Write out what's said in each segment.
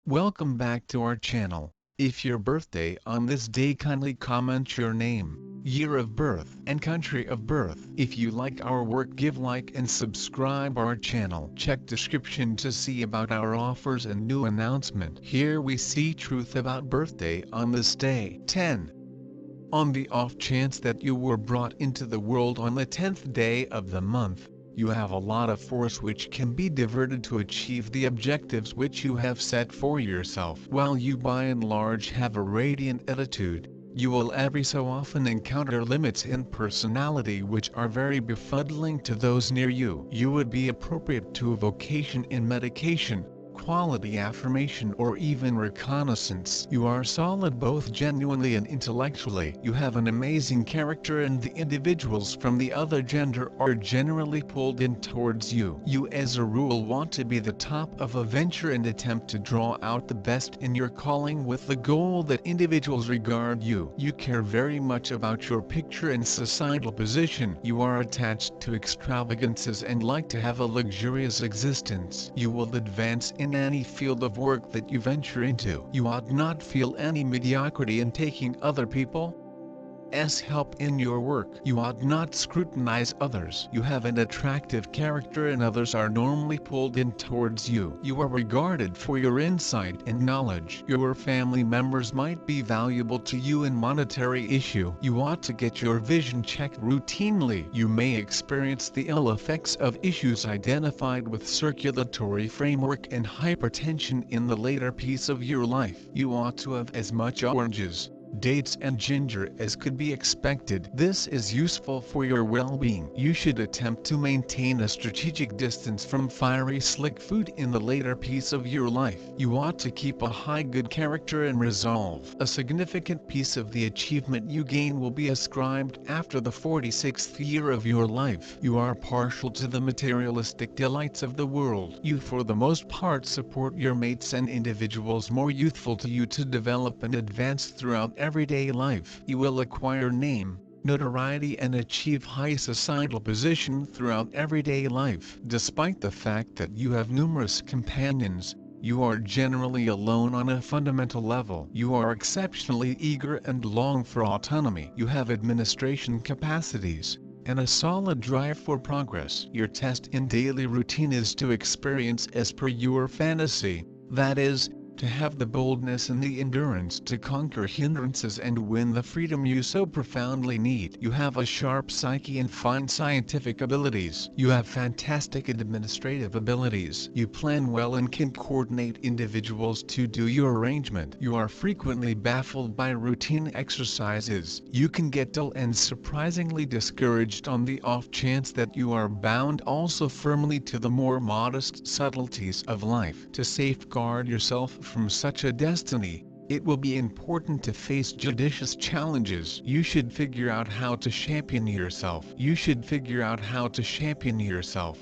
Welcome back to our channel. If your birthday on this day, kindly comment your name, year of birth and country of birth. If you like our work, give like and subscribe our channel. Check description to see about our offers and new announcement. Here we see truth about birthday on this day. 10. On the off chance that you were brought into the world on the 10th day of the month, you have a lot of force which can be diverted to achieve the objectives which you have set for yourself. While you by and large have a radiant attitude, you will every so often encounter limits in personality which are very befuddling to those near you. You would be appropriate to a vocation in medication, quality affirmation, or even reconnaissance. You are solid both genuinely and intellectually. You have an amazing character, and the individuals from the other gender are generally pulled in towards you. You as a rule want to be the top of a venture and attempt to draw out the best in your calling with the goal that individuals regard you. You care very much about your picture and societal position. You are attached to extravagances and like to have a luxurious existence. You will advance in any field of work that you venture into. You ought not feel any mediocrity in taking other people's help in your work. You ought not scrutinize others. You have an attractive character and others are normally pulled in towards you. You are regarded for your insight and knowledge. Your family members might be valuable to you in monetary issue. You ought to get your vision checked routinely. You may experience the ill effects of issues identified with circulatory framework and hypertension in the later piece of your life. You ought to have as much oranges, dates and ginger as could be expected. This is useful for your well-being. You should attempt to maintain a strategic distance from fiery slick food in the later piece of your life. You ought to keep a high good character and resolve. A significant piece of the achievement you gain will be ascribed after the 46th year of your life. You are partial to the materialistic delights of the world. You for the most part support your mates and individuals more youthful to you to develop and advance throughout everyday life. You will acquire name, notoriety and achieve high societal position throughout everyday life. Despite the fact that you have numerous companions, you are generally alone on a fundamental level. You are exceptionally eager and long for autonomy. You have administration capacities and a solid drive for progress. Your test in daily routine is to experience as per your fantasy, that is, to have the boldness and the endurance to conquer hindrances and win the freedom you so profoundly need. You have a sharp psyche and fine scientific abilities. You have fantastic administrative abilities. You plan well and can coordinate individuals to do your arrangement. You are frequently baffled by routine exercises. You can get dull and surprisingly discouraged on the off chance that you are bound also firmly to the more modest subtleties of life. To safeguard yourself from such a destiny, it will be important to face judicious challenges. You should figure out how to champion yourself.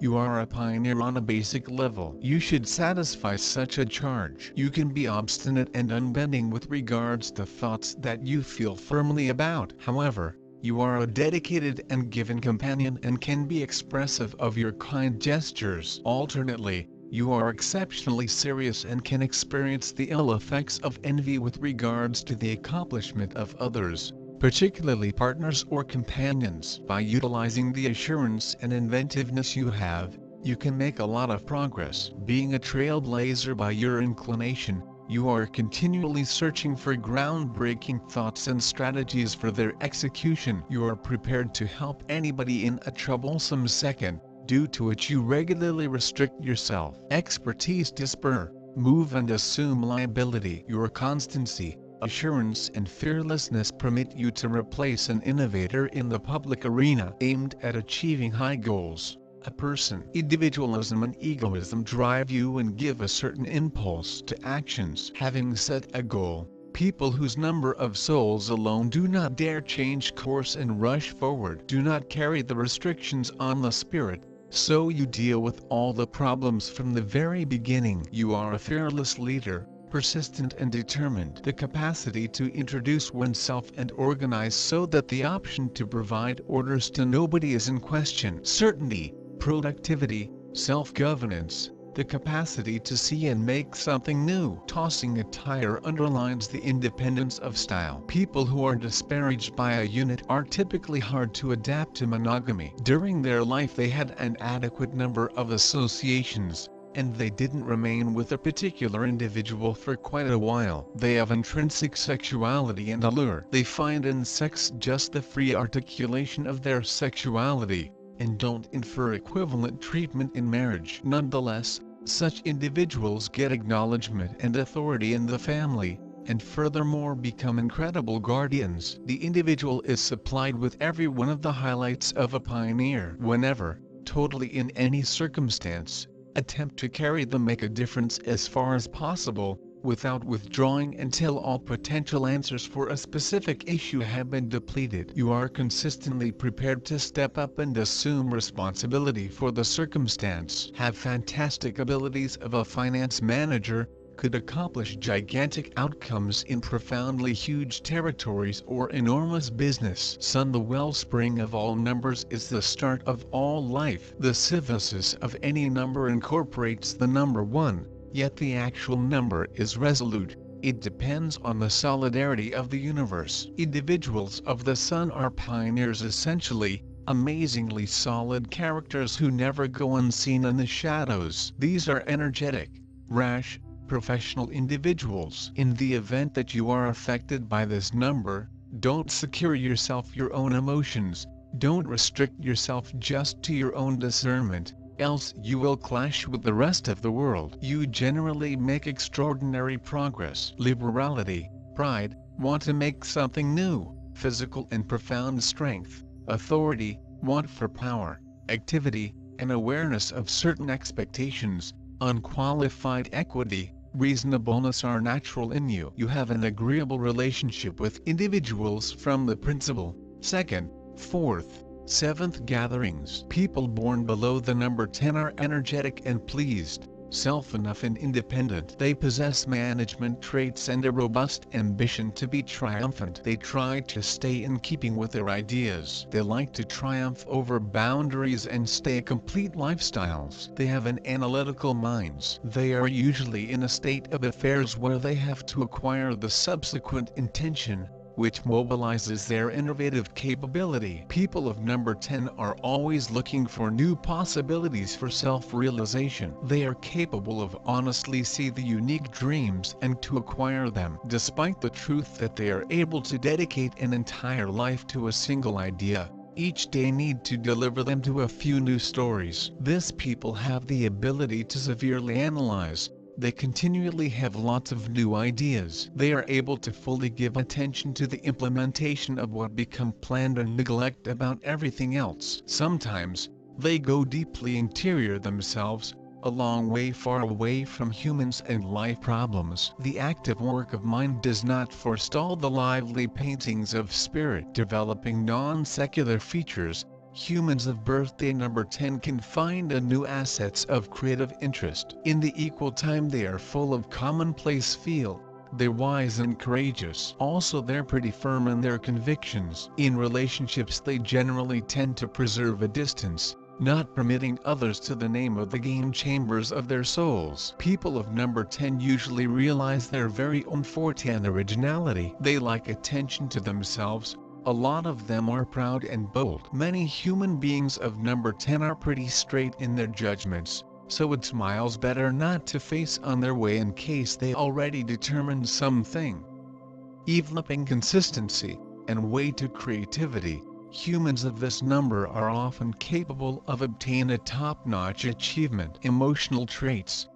You are a pioneer on a basic level. You should satisfy such a charge. You can be obstinate and unbending with regards to thoughts that you feel firmly about. However, you are a dedicated and given companion and can be expressive of your kind gestures. Alternately, you are exceptionally serious and can experience the ill effects of envy with regards to the accomplishment of others, particularly partners or companions. By utilizing the assurance and inventiveness you have, you can make a lot of progress. Being a trailblazer by your inclination, you are continually searching for groundbreaking thoughts and strategies for their execution. You are prepared to help anybody in a troublesome second, due to which you regularly restrict yourself. Expertise to spur, move and assume liability. Your constancy, assurance and fearlessness permit you to replace an innovator in the public arena aimed at achieving high goals. A person, individualism and egoism drive you and give a certain impulse to actions. Having set a goal, people whose number of souls alone do not dare change course and rush forward do not carry the restrictions on the spirit. So you deal with all the problems from the very beginning. You are a fearless leader, persistent and determined. The capacity to introduce oneself and organize so that the option to provide orders to nobody is in question. Certainty, productivity, self-governance, The capacity to see and make something new. Tossing a tire underlines the independence of style. People who are disparaged by a unit are typically hard to adapt to monogamy. During their life they had an adequate number of associations, and they didn't remain with a particular individual for quite a while. They have intrinsic sexuality and allure. They find in sex just the free articulation of their sexuality, and don't infer equivalent treatment in marriage. Nonetheless, such individuals get acknowledgement and authority in the family, and furthermore become incredible guardians. The individual is supplied with every one of the highlights of a pioneer. Whenever, totally in any circumstance, attempt to carry them, make a difference as far as possible, without withdrawing until all potential answers for a specific issue have been depleted. You are consistently prepared to step up and assume responsibility for the circumstance. Have fantastic abilities of a finance manager, could accomplish gigantic outcomes in profoundly huge territories or enormous business. Sun, the wellspring of all numbers, is the start of all life. The synthesis of any number incorporates the number 1, yet the actual number is resolute. It depends on the solidarity of the universe. Individuals of the Sun are pioneers, essentially, amazingly solid characters who never go unseen in the shadows. These are energetic, rash, professional individuals. In the event that you are affected by this number, don't secure yourself your own emotions, don't restrict yourself just to your own discernment, else you will clash with the rest of the world. You generally make extraordinary progress. Liberality, pride, want to make something new, physical and profound strength, authority, want for power, activity, and awareness of certain expectations, unqualified equity, reasonableness are natural in you. You have an agreeable relationship with individuals from the principal, second, fourth, seventh gatherings. People born below the number 10 are energetic and pleased, self-enough and independent. They possess management traits and a robust ambition to be triumphant. They try to stay in keeping with their ideas. They like to triumph over boundaries and stay complete lifestyles. They have an analytical minds. They are usually in a state of affairs where they have to acquire the subsequent intention, which mobilizes their innovative capability. People of number 10 are always looking for new possibilities for self-realization. They are capable of honestly see the unique dreams and to acquire them. Despite the truth that they are able to dedicate an entire life to a single idea, each day need to deliver them to a few new stories. These people have the ability to severely analyze. They continually have lots of new ideas. They are able to fully give attention to the implementation of what become planned and neglect about everything else. Sometimes, they go deeply interior themselves, a long way far away from humans and life problems. The active work of mind does not forestall the lively paintings of spirit. Developing non-secular features, humans of birthday number 10 can find a new assets of creative interest. In the equal time they are full of commonplace feel. They're wise and courageous. Also they're pretty firm in their convictions. In relationships they generally tend to preserve a distance, not permitting others to the name of the game chambers of their souls. People of number 10 usually realize their very own forte and originality. They like attention to themselves. A lot of them are proud and bold. Many human beings of number 10 are pretty straight in their judgments, so it's miles better not to face on their way in case they already determined something. Developing consistency and way to creativity, humans of this number are often capable of obtaining a top-notch achievement. Emotional traits.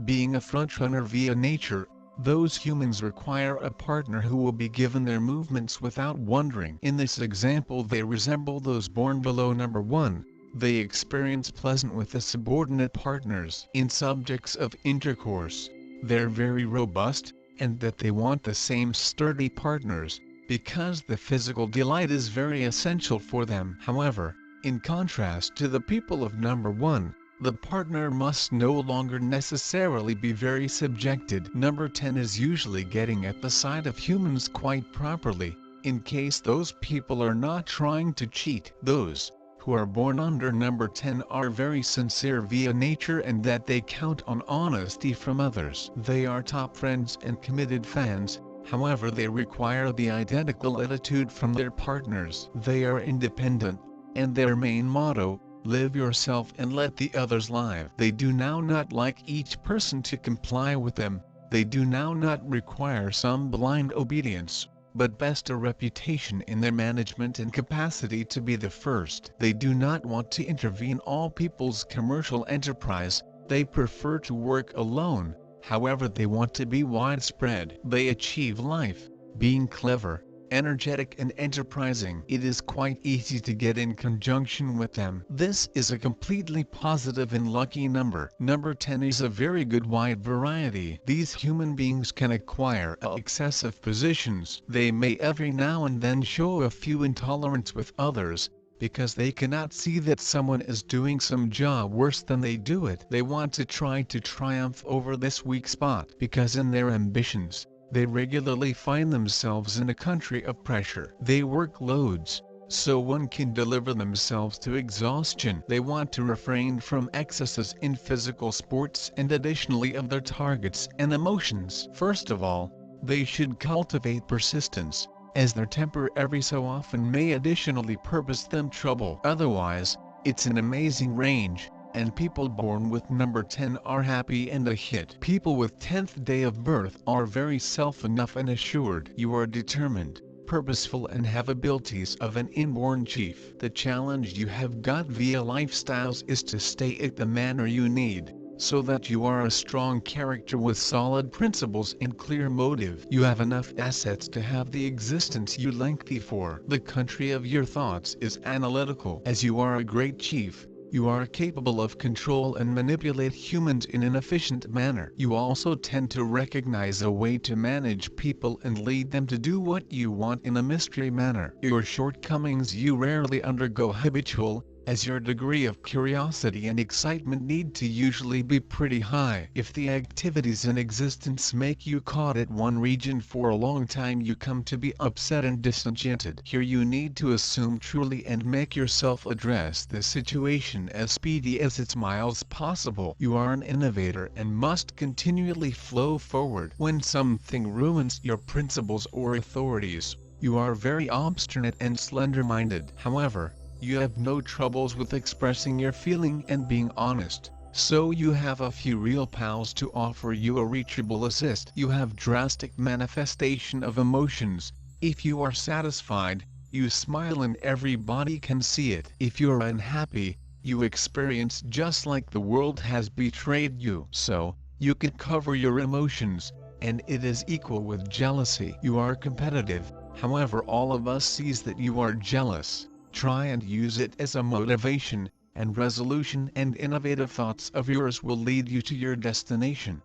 Being a frontrunner via nature, those humans require a partner who will be given their movements without wondering. In this example they resemble those born below number 1. They experience pleasant with the subordinate partners. In subjects of intercourse, they're very robust, and that they want the same sturdy partners, because the physical delight is very essential for them. However, in contrast to the people of number 1, the partner must no longer necessarily be very subjected. Number 10 is usually getting at the side of humans quite properly, in case those people are not trying to cheat. Those who are born under number 10 are very sincere via nature and that they count on honesty from others. They are top friends and committed fans, however they require the identical attitude from their partners. They are independent, and their main motto, live yourself and let the others live. They do now not like each person to comply with them, they do now not require some blind obedience, but best a reputation in their management and capacity to be the first. They do not want to intervene all people's commercial enterprise, they prefer to work alone, however they want to be widespread. They achieve life, being clever, energetic and enterprising. It is quite easy to get in conjunction with them. This is a completely positive and lucky number. Number 10 is a very good wide variety. These human beings can acquire excessive positions. They may every now and then show a few intolerance with others, because they cannot see that someone is doing some job worse than they do it. They want to try to triumph over this weak spot, because in their ambitions, they regularly find themselves in a country of pressure. They work loads, so one can deliver themselves to exhaustion. They want to refrain from excesses in physical sports and additionally of their targets and emotions. First of all, they should cultivate persistence, as their temper every so often may additionally purpose them trouble. Otherwise, it's an amazing range, and people born with number 10 are happy and a hit. People with 10th day of birth are very self-enough and assured. You are determined, purposeful and have abilities of an inborn chief. The challenge you have got via lifestyles is to stay it the manner you need, so that you are a strong character with solid principles and clear motive. You have enough assets to have the existence you lengthy for. The country of your thoughts is analytical. As you are a great chief, you are capable of control and manipulate humans in an efficient manner. You also tend to recognize a way to manage people and lead them to do what you want in a mystery manner. Your shortcomings you rarely undergo habitual, as your degree of curiosity and excitement need to usually be pretty high. If the activities in existence make you caught at one region for a long time, you come to be upset and disenchanted. Here you need to assume truly and make yourself address the situation as speedy as it's miles possible. You are an innovator and must continually flow forward. When something ruins your principles or authorities, you are very obstinate and slender-minded. However, you have no troubles with expressing your feeling and being honest, so you have a few real pals to offer you a reachable assist. You have drastic manifestation of emotions. If you are satisfied, you smile and everybody can see it. If you're unhappy, you experience just like the world has betrayed you. So, you can cover your emotions, and it is equal with jealousy. You are competitive, however all of us sees that you are jealous. Try and use it as a motivation, and resolution and innovative thoughts of yours will lead you to your destination.